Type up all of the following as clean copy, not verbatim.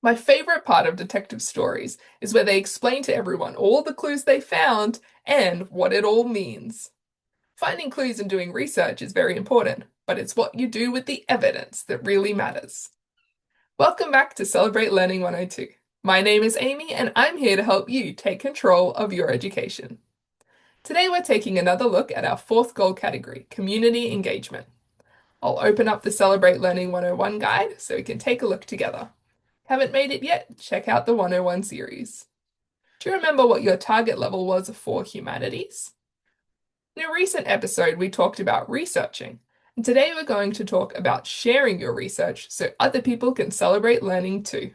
My favorite part of detective stories is where they explain to everyone all the clues they found and what it all means. Finding clues and doing research is very important, but it's what you do with the evidence that really matters. Welcome back to Celebrate Learning 102. My name is Amy, and I'm here to help you take control of your education. Today, we're taking another look at our fourth goal category, community engagement. I'll open up the Celebrate Learning 101 guide so we can take a look together. Haven't made it yet? Check out the 101 series. Do you remember what your target level was for humanities? In a recent episode, we talked about researching, and today we're going to talk about sharing your research so other people can celebrate learning too.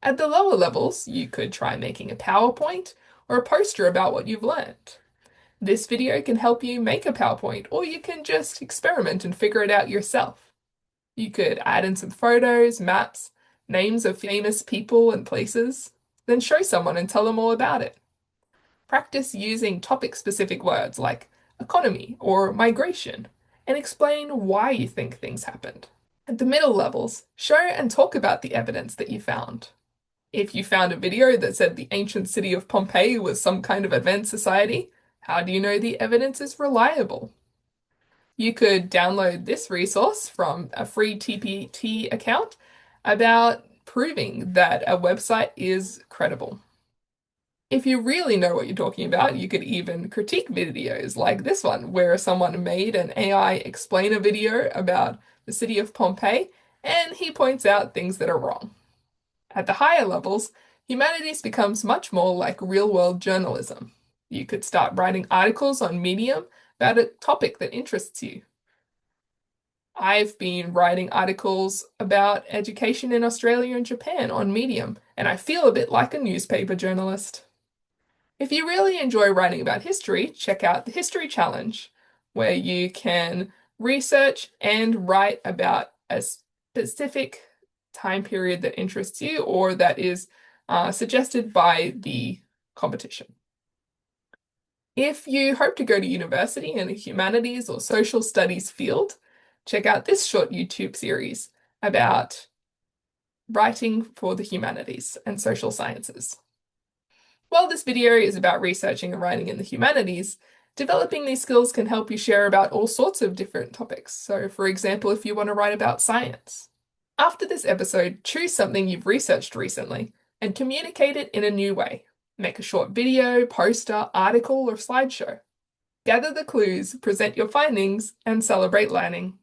At the lower levels, you could try making a PowerPoint or a poster about what you've learned. This video can help you make a PowerPoint, or you can just experiment and figure it out yourself. You could add in some photos, maps, names of famous people and places, then show someone and tell them all about it. Practice using topic-specific words like economy or migration, and explain why you think things happened. At the middle levels, show and talk about the evidence that you found. If you found a video that said the ancient city of Pompeii was some kind of advanced society, how do you know the evidence is reliable? You could download this resource from a free TPT account about proving that a website is credible. If you really know what you're talking about, you could even critique videos like this one, where someone made an AI explain a video about the city of Pompeii, and he points out things that are wrong. At the higher levels, humanities becomes much more like real-world journalism. You could start writing articles on Medium about a topic that interests you. I've been writing articles about education in Australia and Japan on Medium, and I feel a bit like a newspaper journalist. If you really enjoy writing about history, check out the History Challenge, where you can research and write about a specific time period that interests you or that is suggested by the competition. If you hope to go to university in the humanities or social studies field, check out this short YouTube series about writing for the humanities and social sciences. While this video is about researching and writing in the humanities, developing these skills can help you share about all sorts of different topics. So, for example, if you want to write about science. After this episode, choose something you've researched recently and communicate it in a new way. Make a short video, poster, article, or slideshow. Gather the clues, present your findings, and celebrate learning.